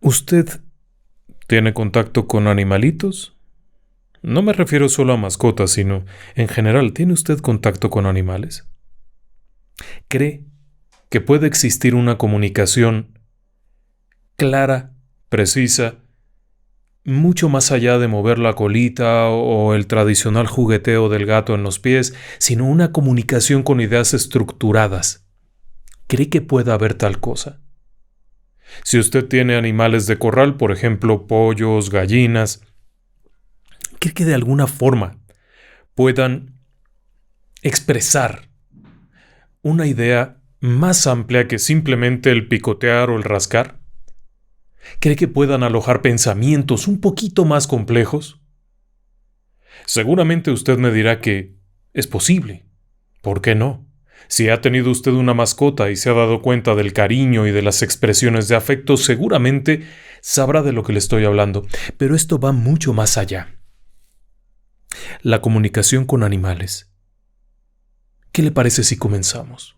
¿Usted tiene contacto con animalitos? No me refiero solo a mascotas, sino en general, ¿tiene usted contacto con animales? ¿Cree que puede existir una comunicación clara, precisa, mucho más allá de mover la colita o el tradicional jugueteo del gato en los pies, sino una comunicación con ideas estructuradas? ¿Cree que pueda haber tal cosa? Si usted tiene animales de corral, por ejemplo, pollos, gallinas, ¿cree que de alguna forma puedan expresar una idea más amplia que simplemente el picotear o el rascar? ¿Cree que puedan alojar pensamientos un poquito más complejos? Seguramente usted me dirá que es posible. ¿Por qué no? Si ha tenido usted una mascota y se ha dado cuenta del cariño y de las expresiones de afecto, seguramente sabrá de lo que le estoy hablando. Pero esto va mucho más allá. La comunicación con animales. ¿Qué le parece si comenzamos?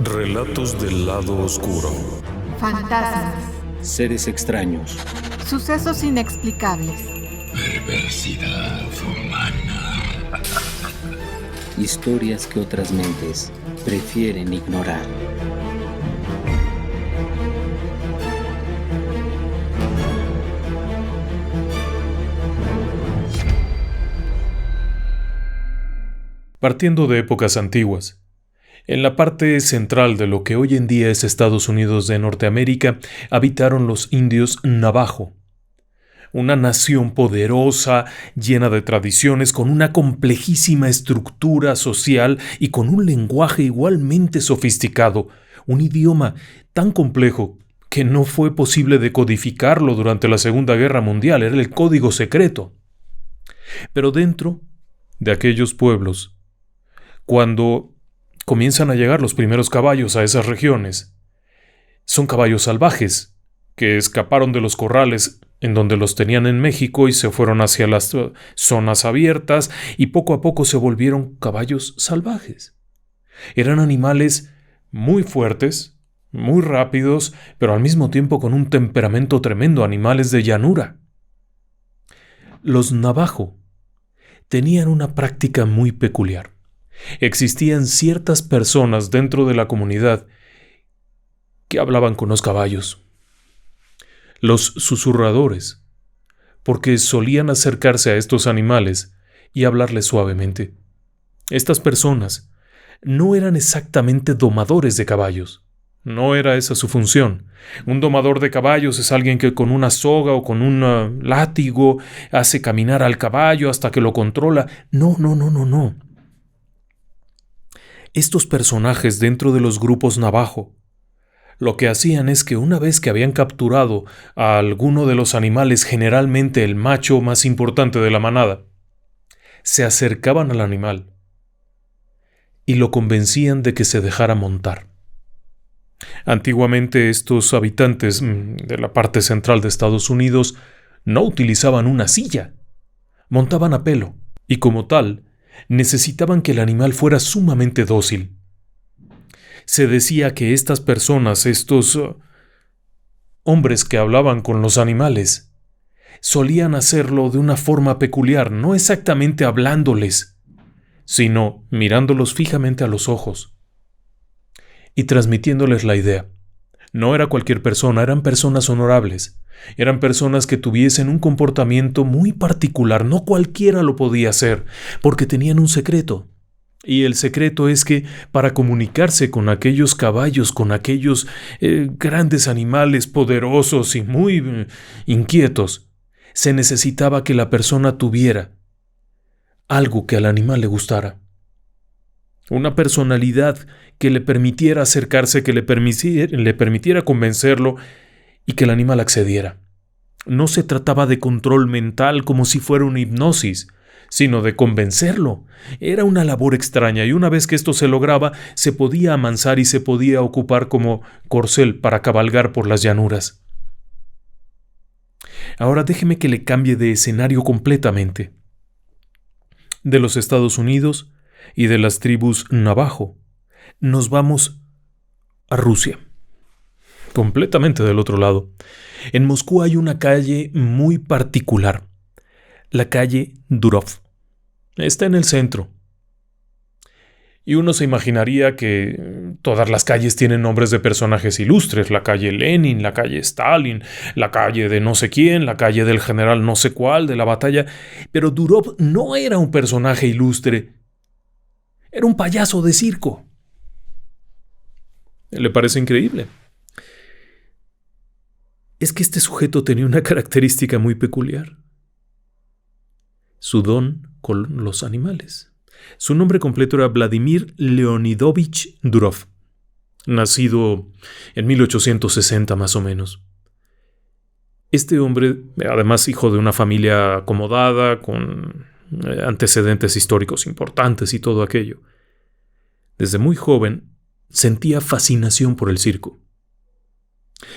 Relatos del lado oscuro. Fantasmas. Seres extraños. Sucesos inexplicables. Perversidad humana. Historias que otras mentes prefieren ignorar. Partiendo de épocas antiguas, en la parte central de lo que hoy en día es Estados Unidos de Norteamérica, habitaron los indios Navajo, una nación poderosa, llena de tradiciones, con una complejísima estructura social y con un lenguaje igualmente sofisticado, un idioma tan complejo que no fue posible decodificarlo durante la Segunda Guerra Mundial, era el código secreto. Pero dentro de aquellos pueblos, cuando comienzan a llegar los primeros caballos a esas regiones, son caballos salvajes que escaparon de los corrales en donde los tenían en México y se fueron hacia las zonas abiertas y poco a poco se volvieron caballos salvajes. Eran animales muy fuertes, muy rápidos, pero al mismo tiempo con un temperamento tremendo, animales de llanura. Los Navajo tenían una práctica muy peculiar. Existían ciertas personas dentro de la comunidad que hablaban con los caballos, los susurradores, porque solían acercarse a estos animales y hablarles suavemente. Estas personas no eran exactamente domadores de caballos, no era esa su función. Un domador de caballos es alguien que con una soga o con un látigo hace caminar al caballo hasta que lo controla. No. Estos personajes dentro de los grupos Navajo lo que hacían es que una vez que habían capturado a alguno de los animales, generalmente el macho más importante de la manada, se acercaban al animal y lo convencían de que se dejara montar. Antiguamente estos habitantes de la parte central de Estados Unidos no utilizaban una silla, montaban a pelo y como tal, necesitaban que el animal fuera sumamente dócil. Se decía que estas personas, estos hombres que hablaban con los animales, solían hacerlo de una forma peculiar, no exactamente hablándoles, sino mirándolos fijamente a los ojos y transmitiéndoles la idea. No era cualquier persona, eran personas honorables, eran personas que tuviesen un comportamiento muy particular, no cualquiera lo podía hacer, porque tenían un secreto. Y el secreto es que para comunicarse con aquellos caballos, con aquellos grandes animales poderosos y muy inquietos, se necesitaba que la persona tuviera algo que al animal le gustara. Una personalidad que le permitiera acercarse, que le permitiera convencerlo y que el animal accediera. No se trataba de control mental como si fuera una hipnosis, sino de convencerlo. Era una labor extraña y una vez que esto se lograba, se podía amansar y se podía ocupar como corcel para cabalgar por las llanuras. Ahora déjeme que le cambie de escenario completamente. De los Estados Unidos y de las tribus Navajo, nos vamos a Rusia, completamente del otro lado. En Moscú hay una calle muy particular, la calle Durov. Está en el centro. Y uno se imaginaría que todas las calles tienen nombres de personajes ilustres, la calle Lenin, la calle Stalin, la calle de no sé quién, la calle del general no sé cuál, de la batalla, pero Durov no era un personaje ilustre, era un payaso de circo. ¿Le parece increíble? Es que este sujeto tenía una característica muy peculiar: su don con los animales. Su nombre completo era Vladimir Leonidovich Durov, nacido en 1860 más o menos. Este hombre, además hijo de una familia acomodada, con antecedentes históricos importantes y todo aquello, desde muy joven sentía fascinación por el circo.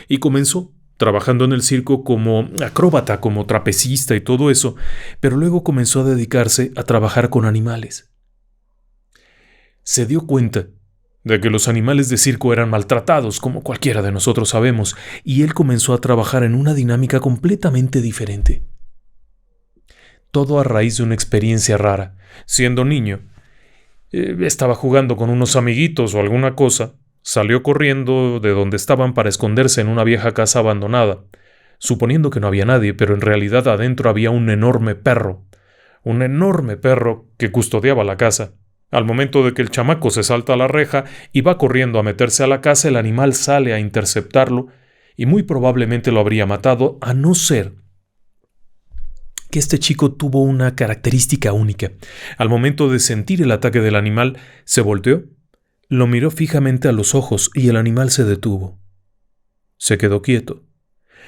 Y comenzó trabajando en el circo como acróbata, como trapecista y todo eso, pero luego comenzó a dedicarse a trabajar con animales. Se dio cuenta de que los animales de circo eran maltratados, como cualquiera de nosotros sabemos, y él comenzó a trabajar en una dinámica completamente diferente. Todo a raíz de una experiencia rara. Siendo niño, estaba jugando con unos amiguitos o alguna cosa, salió corriendo de donde estaban para esconderse en una vieja casa abandonada, suponiendo que no había nadie, pero en realidad adentro había un enorme perro que custodiaba la casa. Al momento de que el chamaco se salta a la reja y va corriendo a meterse a la casa, el animal sale a interceptarlo y muy probablemente lo habría matado, a no ser que este chico tuvo una característica única. Al momento de sentir el ataque del animal, se volteó, lo miró fijamente a los ojos y el animal se detuvo. Se quedó quieto.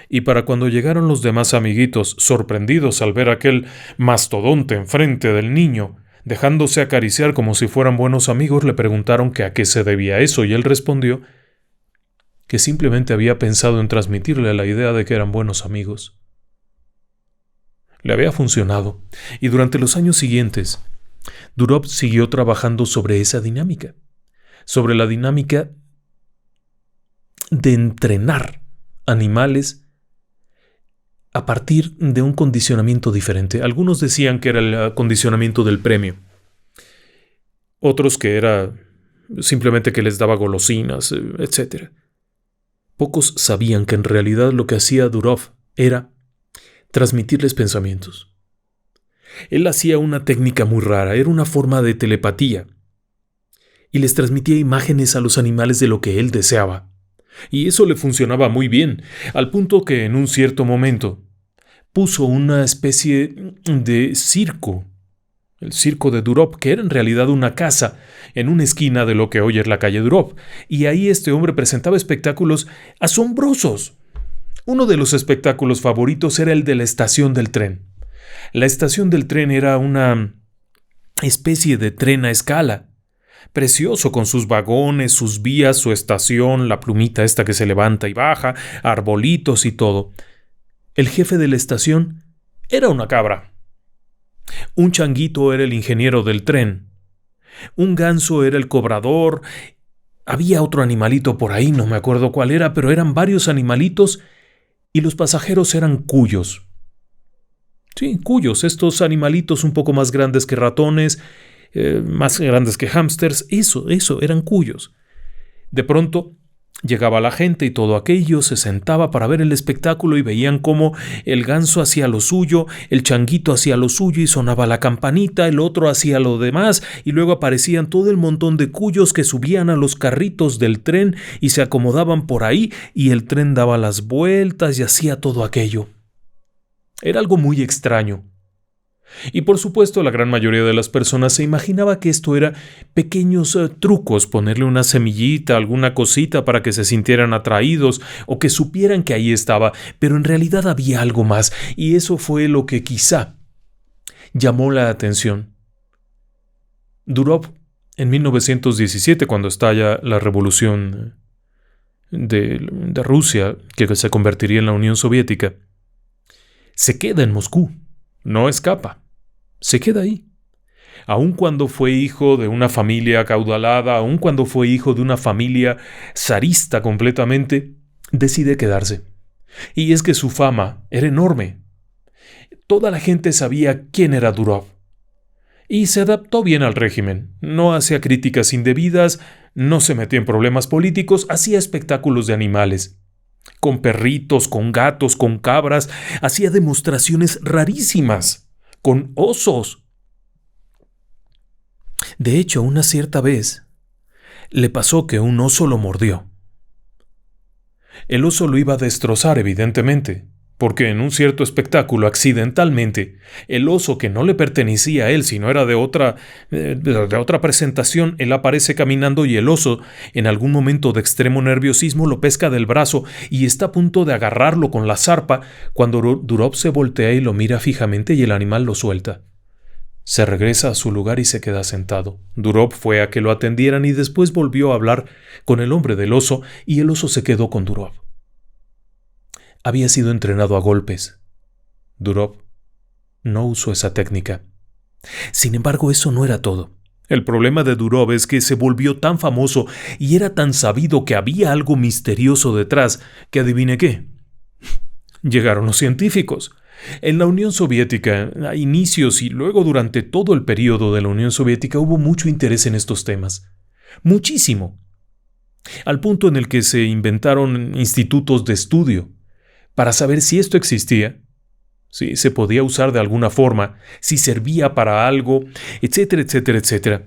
Y para cuando llegaron los demás amiguitos, sorprendidos al ver aquel mastodonte enfrente del niño, dejándose acariciar como si fueran buenos amigos, le preguntaron que a qué se debía eso, y él respondió que simplemente había pensado en transmitirle la idea de que eran buenos amigos. Le había funcionado, y durante los años siguientes, Durov siguió trabajando sobre esa dinámica, sobre la dinámica de entrenar animales a partir de un condicionamiento diferente. Algunos decían que era el condicionamiento del premio. Otros que era simplemente que les daba golosinas, etc. Pocos sabían que en realidad lo que hacía Durov era transmitirles pensamientos. Él hacía una técnica muy rara, era una forma de telepatía, y les transmitía imágenes a los animales de lo que él deseaba. Y eso le funcionaba muy bien, al punto que en un cierto momento puso una especie de circo, el circo de Durov, que era en realidad una casa en una esquina de lo que hoy es la calle Durov, y ahí este hombre presentaba espectáculos asombrosos. Uno de los espectáculos favoritos era el de la estación del tren. La estación del tren era una especie de tren a escala, precioso, con sus vagones, sus vías, su estación, la plumita esta que se levanta y baja, arbolitos y todo. El jefe de la estación era una cabra. Un changuito era el ingeniero del tren. Un ganso era el cobrador. Había otro animalito por ahí, no me acuerdo cuál era, pero eran varios animalitos y los pasajeros eran cuyos. Sí, cuyos, estos animalitos un poco más grandes que ratones, más grandes que hámsters, eso, eran cuyos. De pronto llegaba la gente y todo aquello, se sentaba para ver el espectáculo y veían cómo el ganso hacía lo suyo, el changuito hacía lo suyo y sonaba la campanita, el otro hacía lo demás y luego aparecían todo el montón de cuyos que subían a los carritos del tren y se acomodaban por ahí y el tren daba las vueltas y hacía todo aquello. Era algo muy extraño. Y por supuesto la gran mayoría de las personas se imaginaba que esto era pequeños trucos, ponerle una semillita, alguna cosita para que se sintieran atraídos o que supieran que ahí estaba, pero en realidad había algo más, y eso fue lo que quizá llamó la atención. Durov, en 1917, cuando estalla la revolución de Rusia, que se convertiría en la Unión Soviética, se queda en Moscú, no escapa. Se queda ahí. Aun cuando fue hijo de una familia acaudalada, aun cuando fue hijo de una familia zarista completamente, decide quedarse. Y es que su fama era enorme. Toda la gente sabía quién era Durov. Y se adaptó bien al régimen. No hacía críticas indebidas, no se metía en problemas políticos, hacía espectáculos de animales. Con perritos, con gatos, con cabras, hacía demostraciones rarísimas. Con osos. De hecho, una cierta vez, le pasó que un oso lo mordió. El oso lo iba a destrozar, evidentemente, porque en un cierto espectáculo, accidentalmente, el oso que no le pertenecía a él, sino era de otra presentación, él aparece caminando y el oso, en algún momento de extremo nerviosismo, lo pesca del brazo y está a punto de agarrarlo con la zarpa cuando Durov se voltea y lo mira fijamente y el animal lo suelta. Se regresa a su lugar y se queda sentado. Durov fue a que lo atendieran y después volvió a hablar con el hombre del oso y el oso se quedó con Durov. Había sido entrenado a golpes. Durov no usó esa técnica. Sin embargo, eso no era todo. El problema de Durov es que se volvió tan famoso y era tan sabido que había algo misterioso detrás que adivine qué. Llegaron los científicos. En la Unión Soviética, a inicios y luego durante todo el periodo de la Unión Soviética hubo mucho interés en estos temas. Muchísimo. Al punto en el que se inventaron institutos de estudio para saber si esto existía, si se podía usar de alguna forma, si servía para algo, etcétera, etcétera, etcétera.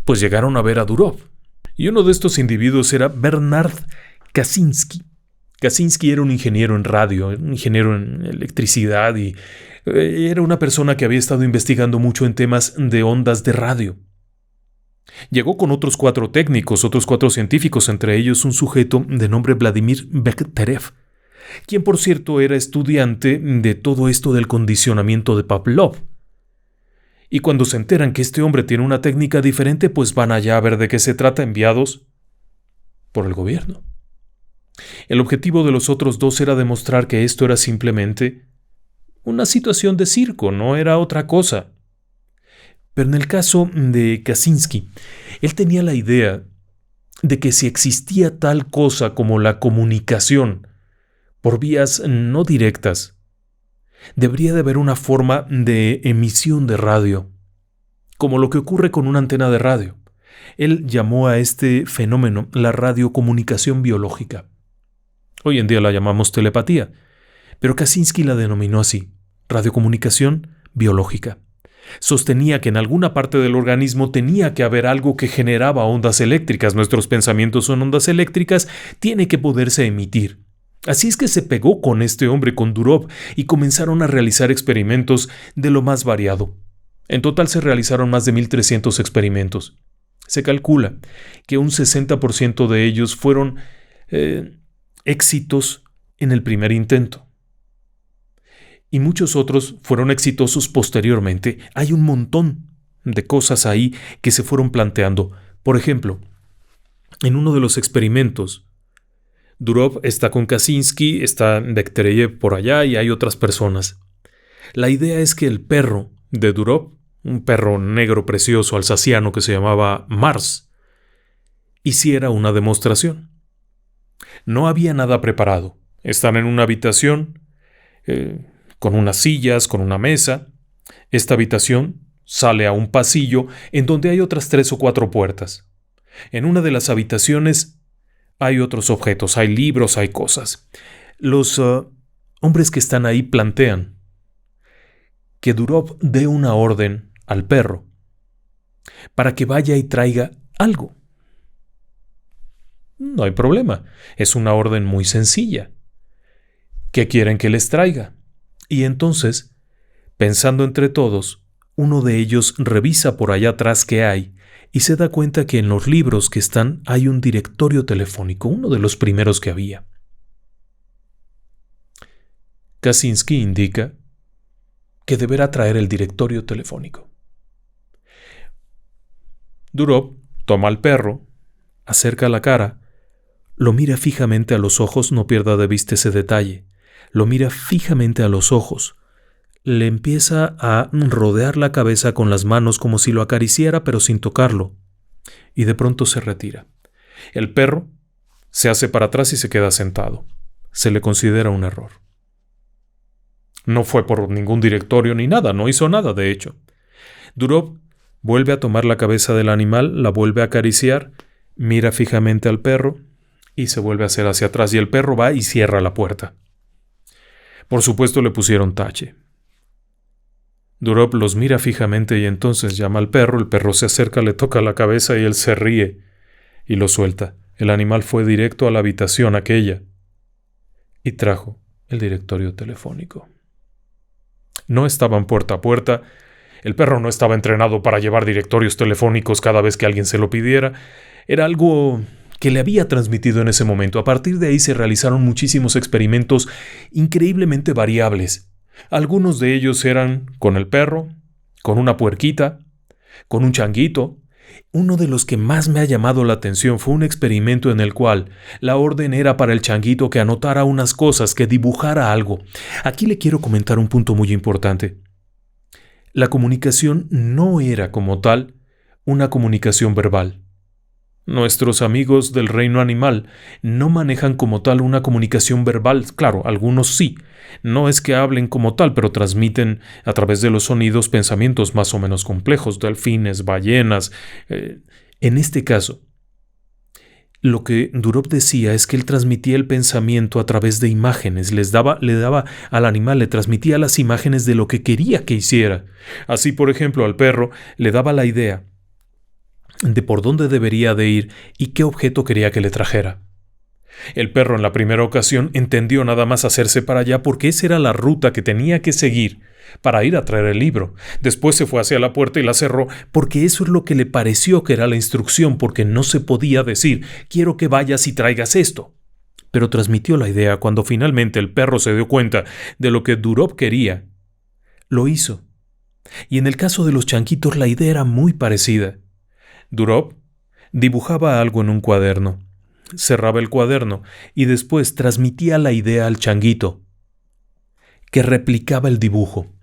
Pues llegaron a ver a Durov. Y uno de estos individuos era Bernard Kaczynski. Kaczynski era un ingeniero en radio, un ingeniero en electricidad y era una persona que había estado investigando mucho en temas de ondas de radio. Llegó con otros 4 técnicos, otros 4 científicos, entre ellos un sujeto de nombre Vladimir Bekhterev, quien por cierto era estudiante de todo esto del condicionamiento de Pavlov. Y cuando se enteran que este hombre tiene una técnica diferente, pues van allá a ver de qué se trata, enviados por el gobierno. El objetivo de los otros 2 era demostrar que esto era simplemente una situación de circo, no era otra cosa. Pero en el caso de Kaczynski, él tenía la idea de que si existía tal cosa como la comunicación por vías no directas, debería de haber una forma de emisión de radio, como lo que ocurre con una antena de radio. Él llamó a este fenómeno la radiocomunicación biológica. Hoy en día la llamamos telepatía, pero Kaczynski la denominó así, radiocomunicación biológica. Sostenía que en alguna parte del organismo tenía que haber algo que generaba ondas eléctricas. Nuestros pensamientos son ondas eléctricas, tiene que poderse emitir. Así es que se pegó con este hombre, con Durov, y comenzaron a realizar experimentos de lo más variado. En total se realizaron más de 1.300 experimentos. Se calcula que un 60% de ellos fueron éxitos en el primer intento. Y muchos otros fueron exitosos posteriormente. Hay un montón de cosas ahí que se fueron planteando. Por ejemplo, en uno de los experimentos, Durov está con Kaczynski, está Bekhterev por allá y hay otras personas. La idea es que el perro de Durov, un perro negro precioso alsaciano que se llamaba Mars, hiciera una demostración. No había nada preparado. Están en una habitación con unas sillas, con una mesa. Esta habitación sale a un pasillo en donde hay otras 3 o 4 puertas. En una de las habitaciones hay otros objetos, hay libros, hay cosas. Los hombres que están ahí plantean que Durov dé una orden al perro para que vaya y traiga algo. No hay problema, es una orden muy sencilla. ¿Qué quieren que les traiga? Y entonces, pensando entre todos, uno de ellos revisa por allá atrás qué hay y se da cuenta que en los libros que están hay un directorio telefónico, uno de los primeros que había. Kaczynski indica que deberá traer el directorio telefónico. Durov toma al perro, acerca la cara, lo mira fijamente a los ojos, no pierda de vista ese detalle. Lo mira fijamente a los ojos, le empieza a rodear la cabeza con las manos como si lo acariciara pero sin tocarlo, y de pronto se retira. El perro se hace para atrás y se queda sentado. Se le considera un error. No fue por ningún directorio ni nada, no hizo nada de hecho. Durov vuelve a tomar la cabeza del animal, la vuelve a acariciar, mira fijamente al perro y se vuelve a hacer hacia atrás, y el perro va y cierra la puerta. Por supuesto le pusieron tache. Durov los mira fijamente y entonces llama al perro, el perro se acerca, le toca la cabeza y él se ríe y lo suelta. El animal fue directo a la habitación aquella y trajo el directorio telefónico. No estaban puerta a puerta, el perro no estaba entrenado para llevar directorios telefónicos cada vez que alguien se lo pidiera, era algo que le había transmitido en ese momento. A partir de ahí se realizaron muchísimos experimentos increíblemente variables. Algunos de ellos eran con el perro, con una puerquita, con un changuito. Uno de los que más me ha llamado la atención fue un experimento en el cual la orden era para el changuito que anotara unas cosas, que dibujara algo. Aquí le quiero comentar un punto muy importante. La comunicación no era como tal una comunicación verbal. Nuestros amigos del reino animal no manejan como tal una comunicación verbal. Claro, algunos sí. No es que hablen como tal, pero transmiten a través de los sonidos pensamientos más o menos complejos, delfines, ballenas. En este caso, lo que Durov decía es que él transmitía el pensamiento a través de imágenes, le daba al animal, le transmitía las imágenes de lo que quería que hiciera. Así, por ejemplo, al perro le daba la idea de por dónde debería de ir y qué objeto quería que le trajera. El perro en la primera ocasión entendió nada más hacerse para allá porque esa era la ruta que tenía que seguir para ir a traer el libro. Después se fue hacia la puerta y la cerró porque eso es lo que le pareció que era la instrucción, porque no se podía decir quiero que vayas y traigas esto. Pero transmitió la idea. Cuando finalmente el perro se dio cuenta de lo que Durov quería, lo hizo. Y en el caso de los changuitos la idea era muy parecida. Durov dibujaba algo en un cuaderno, cerraba el cuaderno y después transmitía la idea al changuito, que replicaba el dibujo.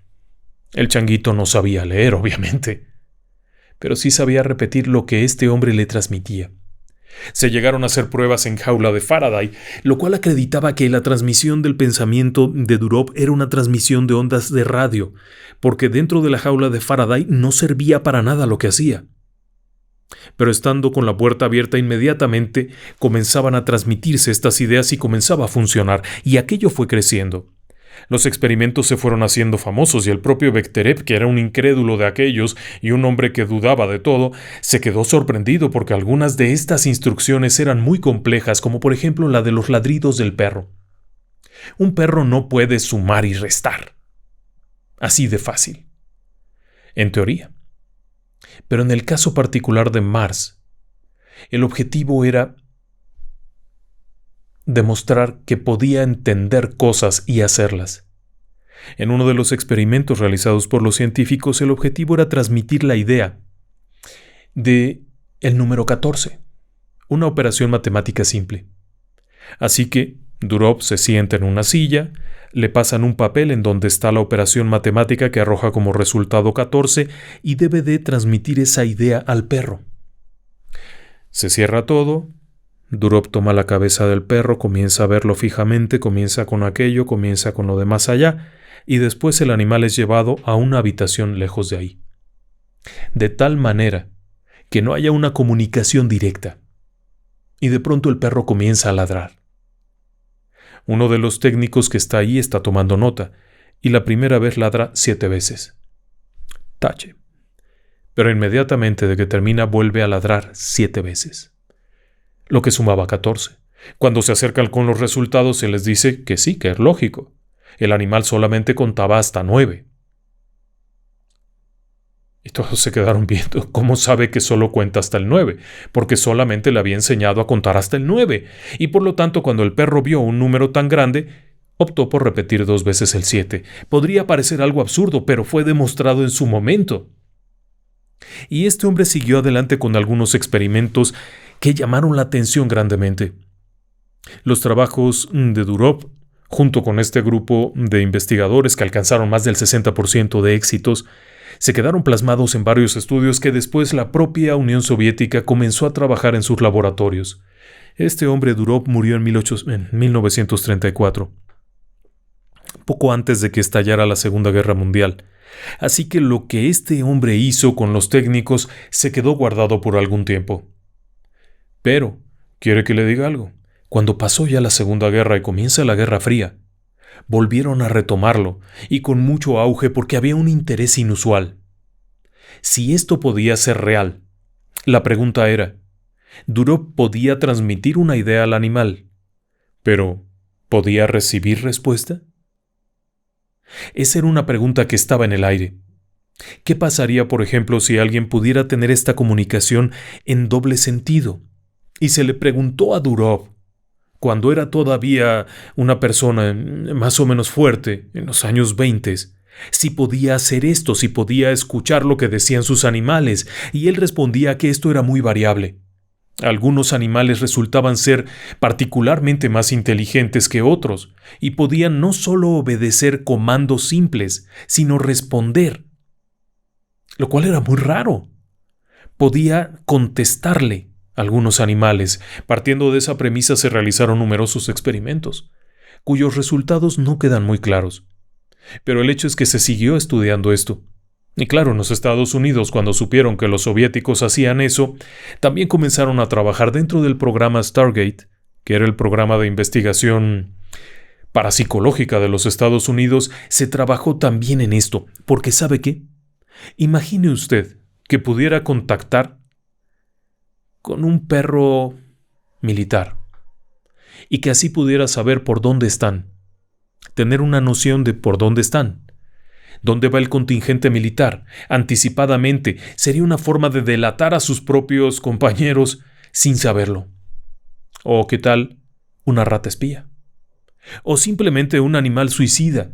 El changuito no sabía leer, obviamente, pero sí sabía repetir lo que este hombre le transmitía. Se llegaron a hacer pruebas en jaula de Faraday, lo cual acreditaba que la transmisión del pensamiento de Durov era una transmisión de ondas de radio, porque dentro de la jaula de Faraday no servía para nada lo que hacía. Pero estando con la puerta abierta inmediatamente comenzaban a transmitirse estas ideas y comenzaba a funcionar, y aquello fue creciendo. Los experimentos se fueron haciendo famosos y el propio Bechterev, que era un incrédulo de aquellos y un hombre que dudaba de todo, se quedó sorprendido porque algunas de estas instrucciones eran muy complejas, como por ejemplo la de los ladridos del perro. Un perro no puede sumar y restar. Así de fácil. En teoría. Pero en el caso particular de Mars, el objetivo era demostrar que podía entender cosas y hacerlas. En uno de los experimentos realizados por los científicos, el objetivo era transmitir la idea de el número 14, una operación matemática simple. Así que Durov se sienta en una silla, le pasan un papel en donde está la operación matemática que arroja como resultado 14 y debe de transmitir esa idea al perro. Se cierra todo, Durov toma la cabeza del perro, comienza a verlo fijamente, comienza con aquello, comienza con lo de más allá, y después el animal es llevado a una habitación lejos de ahí. De tal manera que no haya una comunicación directa. Y de pronto el perro comienza a ladrar. Uno de los técnicos que está ahí está tomando nota, y la primera vez ladra 7 veces. Tache. Pero inmediatamente de que termina vuelve a ladrar 7 veces. Lo que sumaba 14. Cuando se acercan con los resultados se les dice que sí, que es lógico. El animal solamente contaba hasta 9. Y todos se quedaron viendo. ¿Cómo sabe que solo cuenta hasta el 9? Porque solamente le había enseñado a contar hasta el 9. Y por lo tanto, cuando el perro vio un número tan grande, optó por repetir 2 veces el 7. Podría parecer algo absurdo, pero fue demostrado en su momento. Y este hombre siguió adelante con algunos experimentos que llamaron la atención grandemente. Los trabajos de Durov junto con este grupo de investigadores que alcanzaron más del 60% de éxitos, se quedaron plasmados en varios estudios que después la propia Unión Soviética comenzó a trabajar en sus laboratorios. Este hombre Durov murió en 1934, poco antes de que estallara la Segunda Guerra Mundial. Así que lo que este hombre hizo con los técnicos se quedó guardado por algún tiempo. Pero, ¿quiere que le diga algo? Cuando pasó ya la Segunda Guerra y comienza la Guerra Fría, volvieron a retomarlo, y con mucho auge porque había un interés inusual. Si esto podía ser real, la pregunta era, Durov podía transmitir una idea al animal, pero ¿podía recibir respuesta? Esa era una pregunta que estaba en el aire. ¿Qué pasaría, por ejemplo, si alguien pudiera tener esta comunicación en doble sentido? Y se le preguntó a Durov, cuando era todavía una persona más o menos fuerte, en los años 20, si podía hacer esto, si podía escuchar lo que decían sus animales, y él respondía que esto era muy variable. Algunos animales resultaban ser particularmente más inteligentes que otros, y podían no solo obedecer comandos simples, sino responder, lo cual era muy raro. Podía contestarle a algunos animales. Partiendo de esa premisa se realizaron numerosos experimentos, cuyos resultados no quedan muy claros. Pero el hecho es que se siguió estudiando esto. Y claro, en los Estados Unidos, cuando supieron que los soviéticos hacían eso, también comenzaron a trabajar dentro del programa Stargate, que era el programa de investigación parapsicológica de los Estados Unidos. Se trabajó también en esto, porque ¿sabe qué? Imagine usted que pudiera contactar con un perro militar y que así pudiera saber por dónde están, tener una noción de por dónde están. ¿Dónde va el contingente militar? Anticipadamente, sería una forma de delatar a sus propios compañeros sin saberlo. ¿O qué tal una rata espía? ¿O simplemente un animal suicida,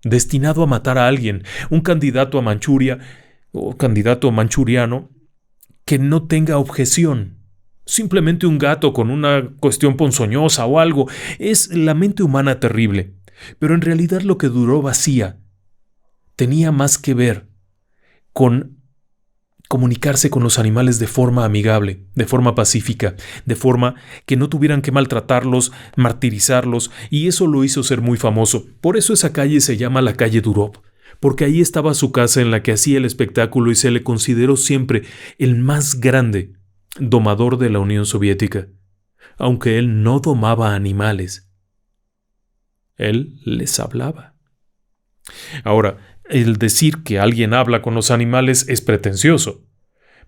destinado a matar a alguien, un candidato a Manchuria o candidato manchuriano que no tenga objeción? Simplemente un gato con una cuestión ponzoñosa o algo. Es la mente humana terrible. Pero en realidad lo que Durov hacía tenía más que ver con comunicarse con los animales de forma amigable, de forma pacífica, de forma que no tuvieran que maltratarlos, martirizarlos, y eso lo hizo ser muy famoso. Por eso esa calle se llama la calle Durov, porque ahí estaba su casa en la que hacía el espectáculo y se le consideró siempre el más grande domador de la Unión Soviética, aunque él no domaba animales. Él les hablaba. Ahora, el decir que alguien habla con los animales es pretencioso,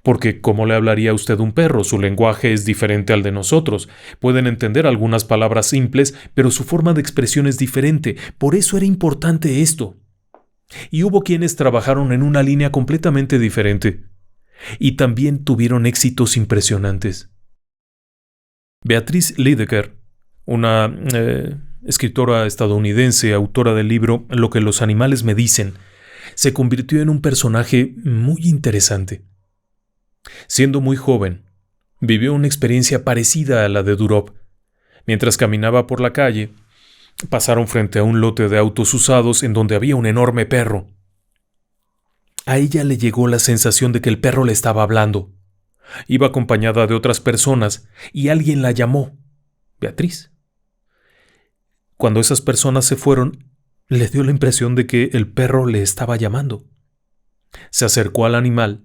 porque ¿cómo le hablaría a usted un perro? Su lenguaje es diferente al de nosotros. Pueden entender algunas palabras simples, pero su forma de expresión es diferente. Por eso era importante esto. Y hubo quienes trabajaron en una línea completamente diferente, y también tuvieron éxitos impresionantes. Beatrice Lydecker, una escritora estadounidense, autora del libro Lo que los animales me dicen, se convirtió en un personaje muy interesante. Siendo muy joven, vivió una experiencia parecida a la de Durov. Mientras caminaba por la calle, pasaron frente a un lote de autos usados en donde había un enorme perro. A ella le llegó la sensación de que el perro le estaba hablando. Iba acompañada de otras personas y alguien la llamó Beatriz. Cuando esas personas se fueron, le dio la impresión de que el perro le estaba llamando. Se acercó al animal,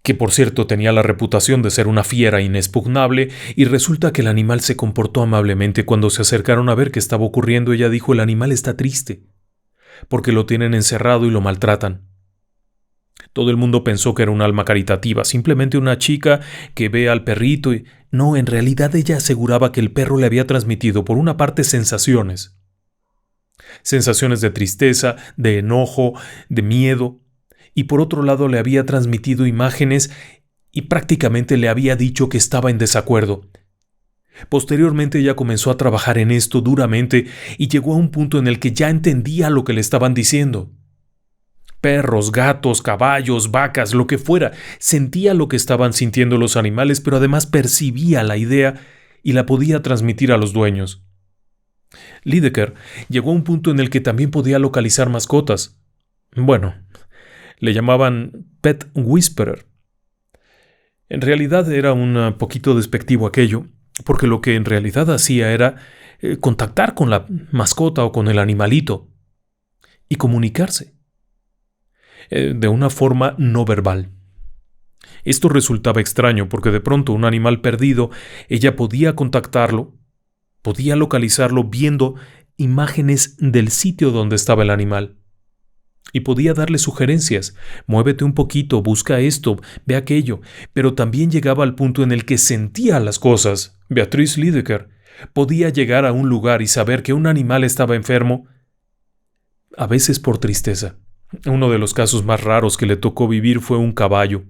que por cierto tenía la reputación de ser una fiera inexpugnable, y resulta que el animal se comportó amablemente. Cuando se acercaron a ver qué estaba ocurriendo, ella dijo: el animal está triste, porque lo tienen encerrado y lo maltratan. Todo el mundo pensó que era un alma caritativa, simplemente una chica que ve al perrito y... No, en realidad ella aseguraba que el perro le había transmitido, por una parte, sensaciones de tristeza, de enojo, de miedo, y por otro lado le había transmitido imágenes y prácticamente le había dicho que estaba en desacuerdo. Posteriormente ella comenzó a trabajar en esto duramente y llegó a un punto en el que ya entendía lo que le estaban diciendo. Perros, gatos, caballos, vacas, lo que fuera, sentía lo que estaban sintiendo los animales, pero además percibía la idea y la podía transmitir a los dueños. Lydekker llegó a un punto en el que también podía localizar mascotas. Bueno, le llamaban Pet Whisperer. En realidad era un poquito despectivo aquello, porque lo que en realidad hacía era contactar con la mascota o con el animalito y comunicarse de una forma no verbal. Esto resultaba extraño porque de pronto un animal perdido, ella podía contactarlo, podía localizarlo viendo imágenes del sitio donde estaba el animal. Y podía darle sugerencias, muévete un poquito, busca esto, ve aquello, pero también llegaba al punto en el que sentía las cosas. Beatriz Lydekker podía llegar a un lugar y saber que un animal estaba enfermo, a veces por tristeza. Uno de los casos más raros que le tocó vivir fue un caballo.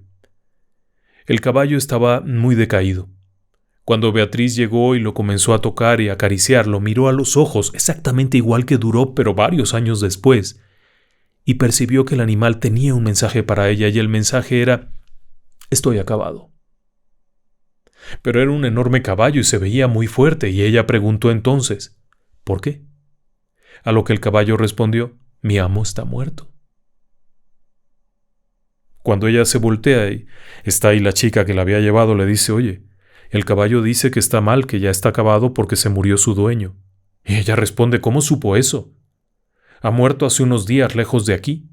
El caballo estaba muy decaído. Cuando Beatriz llegó y lo comenzó a tocar y a acariciar, lo miró a los ojos, exactamente igual que Duró, pero varios años después, y percibió que el animal tenía un mensaje para ella, y el mensaje era: estoy acabado. Pero era un enorme caballo y se veía muy fuerte, y ella preguntó entonces: ¿por qué? A lo que el caballo respondió: mi amo está muerto. Cuando ella se voltea y está ahí la chica que la había llevado, le dice: oye, el caballo dice que está mal, que ya está acabado porque se murió su dueño. Y ella responde: ¿cómo supo eso? Ha muerto hace unos días lejos de aquí.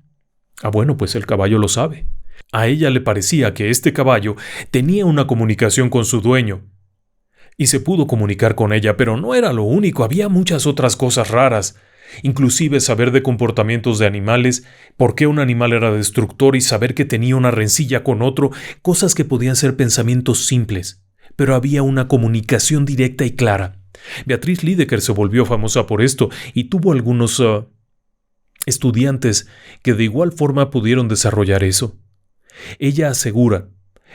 Ah, bueno, pues el caballo lo sabe. A ella le parecía que este caballo tenía una comunicación con su dueño. Y se pudo comunicar con ella, pero no era lo único, había muchas otras cosas raras. Inclusive saber de comportamientos de animales, por qué un animal era destructor y saber que tenía una rencilla con otro, cosas que podían ser pensamientos simples, pero había una comunicación directa y clara. Beatriz Lydekker se volvió famosa por esto y tuvo algunos estudiantes que de igual forma pudieron desarrollar eso. Ella asegura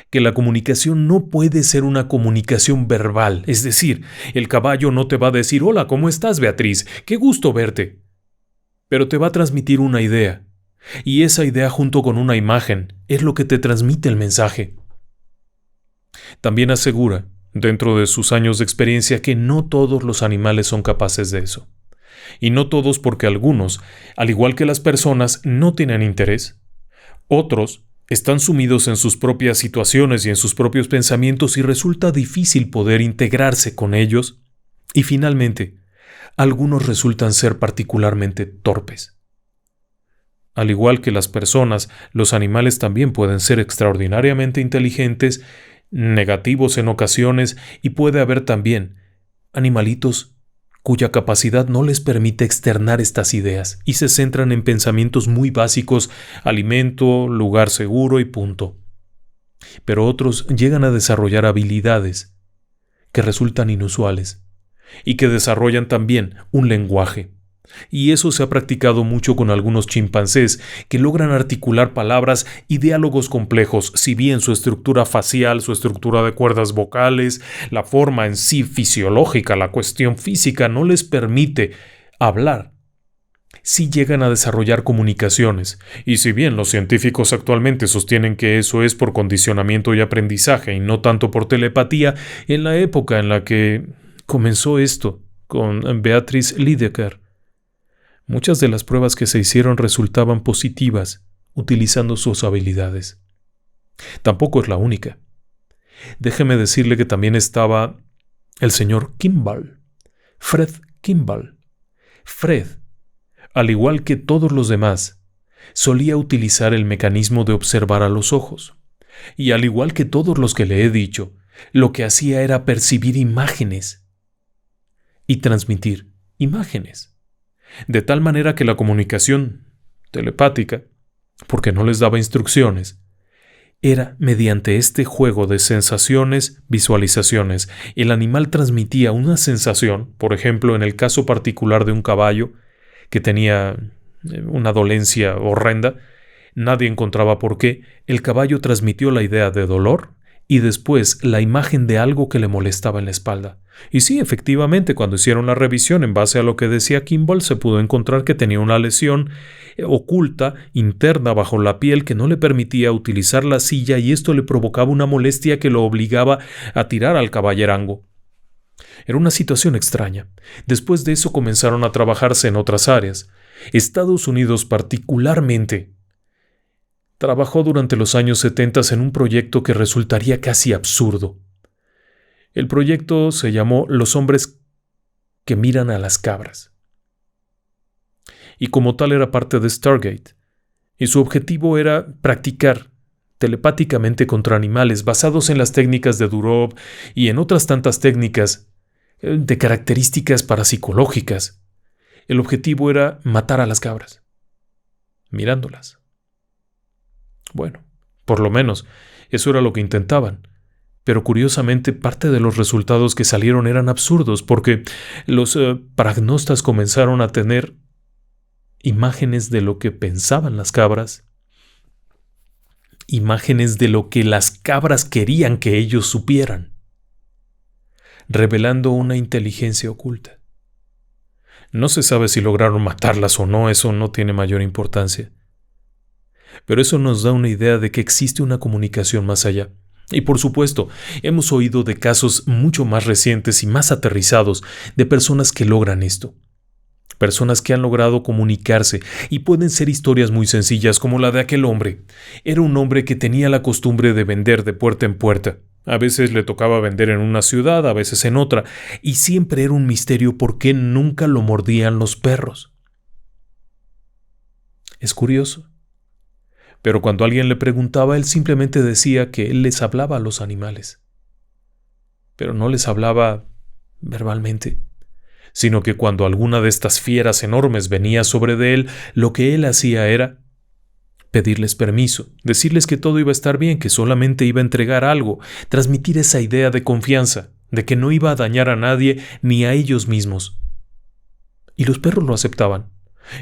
que la comunicación no puede ser una comunicación verbal, es decir, el caballo no te va a decir: hola, ¿cómo estás, Beatriz? Qué gusto verte. Pero te va a transmitir una idea, y esa idea junto con una imagen es lo que te transmite el mensaje. También asegura, dentro de sus años de experiencia, que no todos los animales son capaces de eso. Y no todos, porque algunos, al igual que las personas, no tienen interés. Otros están sumidos en sus propias situaciones y en sus propios pensamientos y resulta difícil poder integrarse con ellos. Y finalmente, algunos resultan ser particularmente torpes. Al igual que las personas, los animales también pueden ser extraordinariamente inteligentes, negativos en ocasiones, y puede haber también animalitos cuya capacidad no les permite externar estas ideas y se centran en pensamientos muy básicos: alimento, lugar seguro y punto. Pero otros llegan a desarrollar habilidades que resultan inusuales y que desarrollan también un lenguaje. Y eso se ha practicado mucho con algunos chimpancés que logran articular palabras y diálogos complejos, si bien su estructura facial, su estructura de cuerdas vocales, la forma en sí fisiológica, la cuestión física no les permite hablar. Sí llegan a desarrollar comunicaciones, y si bien los científicos actualmente sostienen que eso es por condicionamiento y aprendizaje y no tanto por telepatía, en la época en la que comenzó esto con Beatriz Lydekker, muchas de las pruebas que se hicieron resultaban positivas utilizando sus habilidades. Tampoco es la única. Déjeme decirle que también estaba el señor Kimball, Fred Kimball. Fred, al igual que todos los demás, solía utilizar el mecanismo de observar a los ojos. Y al igual que todos los que le he dicho, lo que hacía era percibir imágenes y transmitir imágenes. De tal manera que la comunicación telepática, porque no les daba instrucciones, era mediante este juego de sensaciones, visualizaciones. El animal transmitía una sensación, por ejemplo, en el caso particular de un caballo que tenía una dolencia horrenda, nadie encontraba por qué, el caballo transmitió la idea de dolor y después la imagen de algo que le molestaba en la espalda. Y sí, efectivamente, cuando hicieron la revisión en base a lo que decía Kimball, se pudo encontrar que tenía una lesión oculta, interna bajo la piel, que no le permitía utilizar la silla, y esto le provocaba una molestia que lo obligaba a tirar al caballerango. Era una situación extraña. Después de eso comenzaron a trabajarse en otras áreas. Estados Unidos particularmente trabajó durante los años 70 en un proyecto que resultaría casi absurdo. El proyecto se llamó Los hombres que miran a las cabras. Y como tal era parte de Stargate. Y su objetivo era practicar telepáticamente contra animales basados en las técnicas de Durov y en otras tantas técnicas de características parapsicológicas. El objetivo era matar a las cabras, mirándolas. Bueno, por lo menos, eso era lo que intentaban. Pero curiosamente, parte de los resultados que salieron eran absurdos, porque los pragnostas comenzaron a tener imágenes de lo que pensaban las cabras, imágenes de lo que las cabras querían que ellos supieran, revelando una inteligencia oculta. No se sabe si lograron matarlas o no, eso no tiene mayor importancia. Pero eso nos da una idea de que existe una comunicación más allá. Y por supuesto, hemos oído de casos mucho más recientes y más aterrizados de personas que logran esto. Personas que han logrado comunicarse, y pueden ser historias muy sencillas como la de aquel hombre. Era un hombre que tenía la costumbre de vender de puerta en puerta. A veces le tocaba vender en una ciudad, a veces en otra, y siempre era un misterio por qué nunca lo mordían los perros. Es curioso. Pero cuando alguien le preguntaba, él simplemente decía que él les hablaba a los animales. Pero no les hablaba verbalmente, sino que cuando alguna de estas fieras enormes venía sobre de él, lo que él hacía era pedirles permiso, decirles que todo iba a estar bien, que solamente iba a entregar algo, transmitir esa idea de confianza, de que no iba a dañar a nadie ni a ellos mismos. Y los perros lo aceptaban.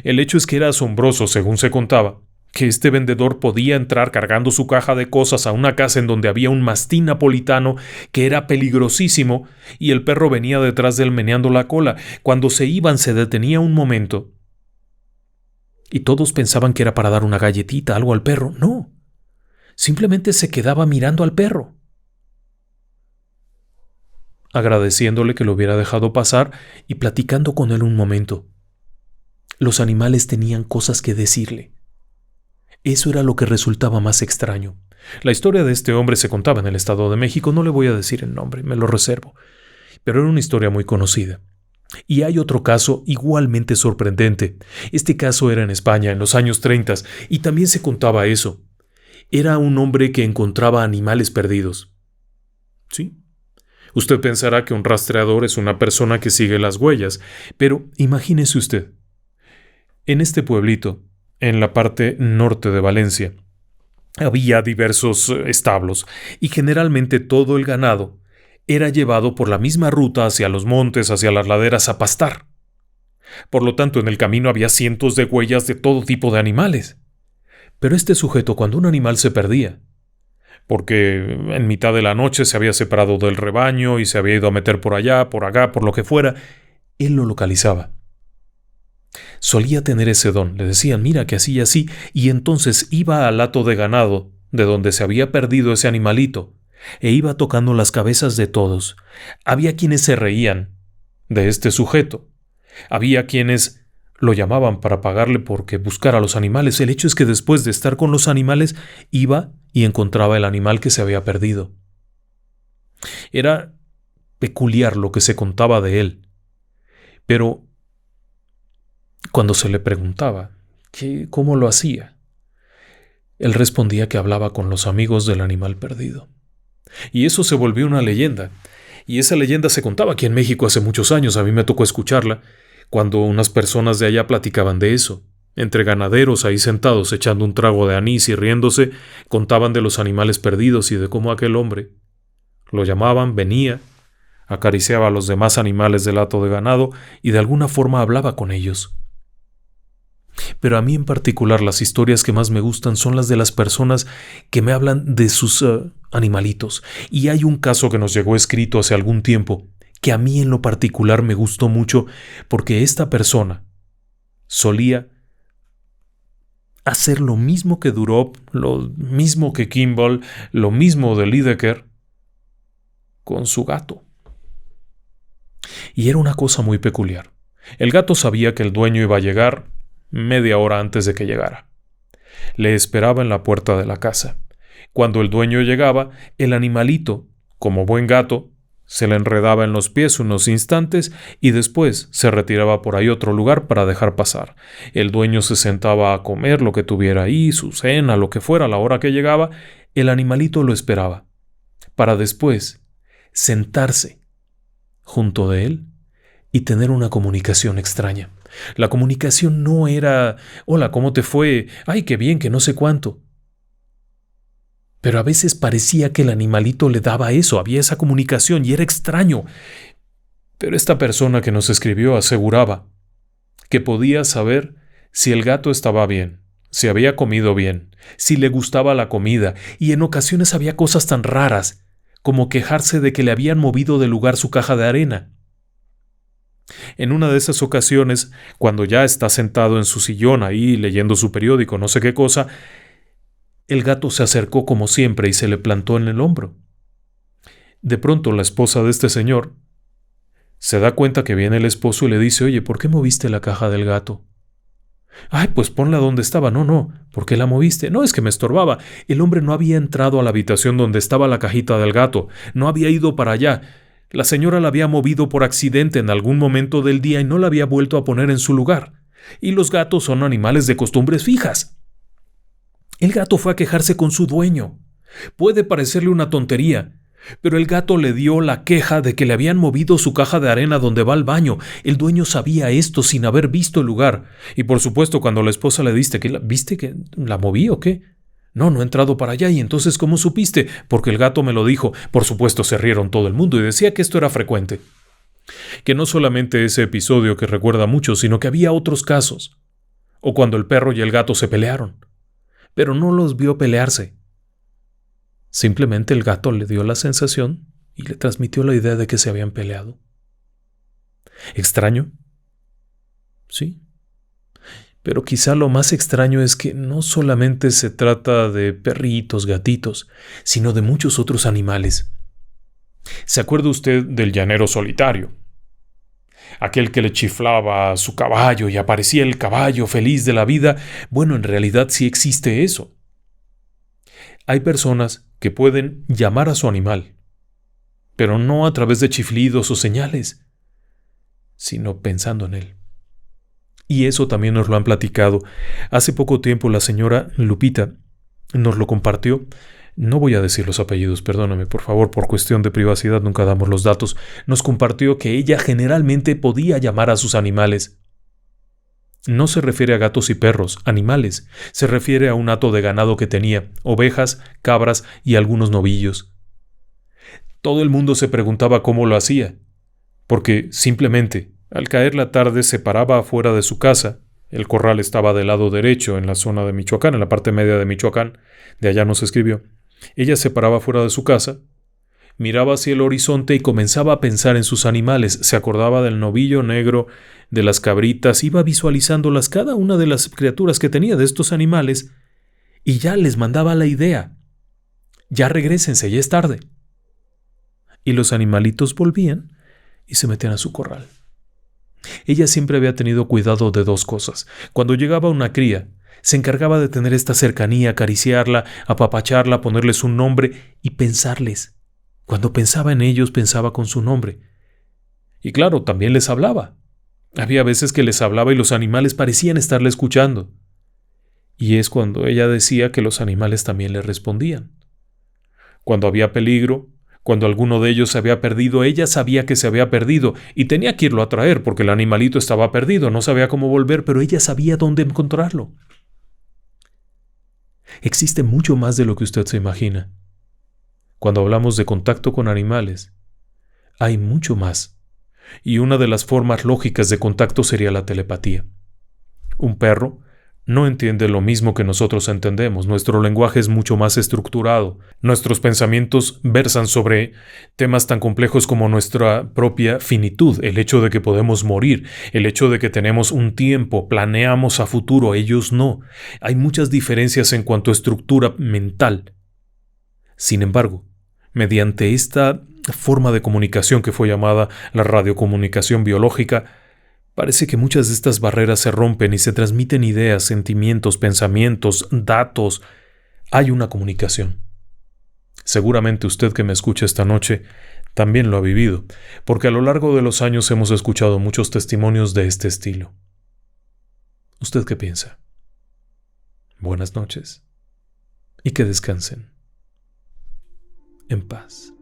El hecho es que era asombroso, según se contaba, que este vendedor podía entrar cargando su caja de cosas a una casa en donde había un mastín napolitano que era peligrosísimo y el perro venía detrás de él meneando la cola. Cuando se iban se detenía un momento y todos pensaban que era para dar una galletita, algo al perro. No, simplemente se quedaba mirando al perro, agradeciéndole que lo hubiera dejado pasar y platicando con él un momento. Los animales tenían cosas que decirle. Eso era lo que resultaba más extraño. La historia de este hombre se contaba en el Estado de México, no le voy a decir el nombre, me lo reservo, pero era una historia muy conocida. Y hay otro caso igualmente sorprendente. Este caso era en España en los años 30 y también se contaba eso. Era un hombre que encontraba animales perdidos. ¿Sí? Usted pensará que un rastreador es una persona que sigue las huellas, pero imagínese usted. En este pueblito, en la parte norte de Valencia, había diversos establos y generalmente todo el ganado era llevado por la misma ruta hacia los montes, hacia las laderas a pastar. Por lo tanto, en el camino había cientos de huellas de todo tipo de animales. Pero este sujeto, cuando un animal se perdía, porque en mitad de la noche se había separado del rebaño y se había ido a meter por allá, por acá, por lo que fuera, él lo localizaba. Solía tener ese don, le decían, mira que así y así, y entonces iba al hato de ganado, de donde se había perdido ese animalito, e iba tocando las cabezas de todos. Había quienes se reían de este sujeto, había quienes lo llamaban para pagarle porque buscara a los animales. El hecho es que después de estar con los animales, iba y encontraba el animal que se había perdido. Era peculiar lo que se contaba de él, pero cuando se le preguntaba cómo lo hacía, él respondía que hablaba con los amigos del animal perdido. Y eso se volvió una leyenda. Y esa leyenda se contaba aquí en México hace muchos años. A mí me tocó escucharla cuando unas personas de allá platicaban de eso. Entre ganaderos ahí sentados echando un trago de anís y riéndose, contaban de los animales perdidos y de cómo aquel hombre lo llamaban, venía, acariciaba a los demás animales del hato de ganado y de alguna forma hablaba con ellos. Pero a mí en particular las historias que más me gustan son las de las personas que me hablan de sus animalitos. Y hay un caso que nos llegó escrito hace algún tiempo que a mí en lo particular me gustó mucho porque esta persona solía hacer lo mismo que Durov, lo mismo que Kimball, lo mismo de Lydekker con su gato. Y era una cosa muy peculiar. El gato sabía que el dueño iba a llegar media hora antes de que llegara. Le esperaba en la puerta de la casa. Cuando el dueño llegaba, el animalito, como buen gato, se le enredaba en los pies unos instantes y después se retiraba por ahí a otro lugar para dejar pasar. El dueño se sentaba a comer lo que tuviera ahí, su cena, lo que fuera a la hora que llegaba. El animalito lo esperaba, para después sentarse junto de él y tener una comunicación extraña. La comunicación no era «Hola, ¿cómo te fue? ¡Ay, qué bien, que no sé cuánto!». Pero a veces parecía que el animalito le daba eso, había esa comunicación y era extraño. Pero esta persona que nos escribió aseguraba que podía saber si el gato estaba bien, si había comido bien, si le gustaba la comida, y en ocasiones había cosas tan raras como quejarse de que le habían movido de lugar su caja de arena. En una de esas ocasiones, cuando ya está sentado en su sillón ahí leyendo su periódico, no sé qué cosa, el gato se acercó como siempre y se le plantó en el hombro. De pronto la esposa de este señor se da cuenta que viene el esposo y le dice: «Oye, ¿por qué moviste la caja del gato?». «Ay, pues ponla donde estaba». «No, ¿por qué la moviste?». «No, es que me estorbaba». El hombre no había entrado a la habitación donde estaba la cajita del gato, no había ido para allá. La señora la había movido por accidente en algún momento del día y no la había vuelto a poner en su lugar. Y los gatos son animales de costumbres fijas. El gato fue a quejarse con su dueño. Puede parecerle una tontería, pero el gato le dio la queja de que le habían movido su caja de arena donde va al baño. El dueño sabía esto sin haber visto el lugar. Y por supuesto, cuando la esposa le dice: ¿Viste que la moví o qué? «No he entrado para allá». «¿Y entonces cómo supiste?». «Porque el gato me lo dijo». Por supuesto, se rieron todo el mundo y decía que esto era frecuente. Que no solamente ese episodio que recuerda mucho, sino que había otros casos. O cuando el perro y el gato se pelearon. Pero no los vio pelearse. Simplemente el gato le dio la sensación y le transmitió la idea de que se habían peleado. ¿Extraño? Sí. Pero quizá lo más extraño es que no solamente se trata de perritos, gatitos, sino de muchos otros animales. ¿Se acuerda usted del llanero solitario? Aquel que le chiflaba a su caballo y aparecía el caballo feliz de la vida. Bueno, en realidad sí existe eso. Hay personas que pueden llamar a su animal, pero no a través de chiflidos o señales, sino pensando en él. Y eso también nos lo han platicado. Hace poco tiempo la señora Lupita nos lo compartió. No voy a decir los apellidos, perdóname, por favor, por cuestión de privacidad nunca damos los datos. Nos compartió que ella generalmente podía llamar a sus animales. No se refiere a gatos y perros, animales. Se refiere a un hato de ganado que tenía, ovejas, cabras y algunos novillos. Todo el mundo se preguntaba cómo lo hacía, porque simplemente, al caer la tarde, se paraba afuera de su casa. El corral estaba del lado derecho, en la zona de Michoacán, en la parte media de Michoacán. De allá nos escribió. Ella se paraba fuera de su casa, miraba hacia el horizonte y comenzaba a pensar en sus animales. Se acordaba del novillo negro, de las cabritas, iba visualizándolas, cada una de las criaturas que tenía de estos animales, y ya les mandaba la idea. Ya regrésense, ya es tarde. Y los animalitos volvían y se metían a su corral. Ella siempre había tenido cuidado de dos cosas. Cuando llegaba una cría, se encargaba de tener esta cercanía, acariciarla, apapacharla, ponerles un nombre y pensarles. Cuando pensaba en ellos, pensaba con su nombre. Y claro, también les hablaba. Había veces que les hablaba y los animales parecían estarle escuchando. Y es cuando ella decía que los animales también le respondían. Cuando había peligro, cuando alguno de ellos se había perdido, ella sabía que se había perdido y tenía que irlo a traer porque el animalito estaba perdido, no sabía cómo volver, pero ella sabía dónde encontrarlo. Existe mucho más de lo que usted se imagina. Cuando hablamos de contacto con animales, hay mucho más. Y una de las formas lógicas de contacto sería la telepatía. Un perro no entiende lo mismo que nosotros entendemos. Nuestro lenguaje es mucho más estructurado. Nuestros pensamientos versan sobre temas tan complejos como nuestra propia finitud, el hecho de que podemos morir, el hecho de que tenemos un tiempo, planeamos a futuro, ellos no. Hay muchas diferencias en cuanto a estructura mental. Sin embargo, mediante esta forma de comunicación que fue llamada la radiocomunicación biológica, parece que muchas de estas barreras se rompen y se transmiten ideas, sentimientos, pensamientos, datos. Hay una comunicación. Seguramente usted que me escucha esta noche también lo ha vivido, porque a lo largo de los años hemos escuchado muchos testimonios de este estilo. ¿Usted qué piensa? Buenas noches y que descansen en paz.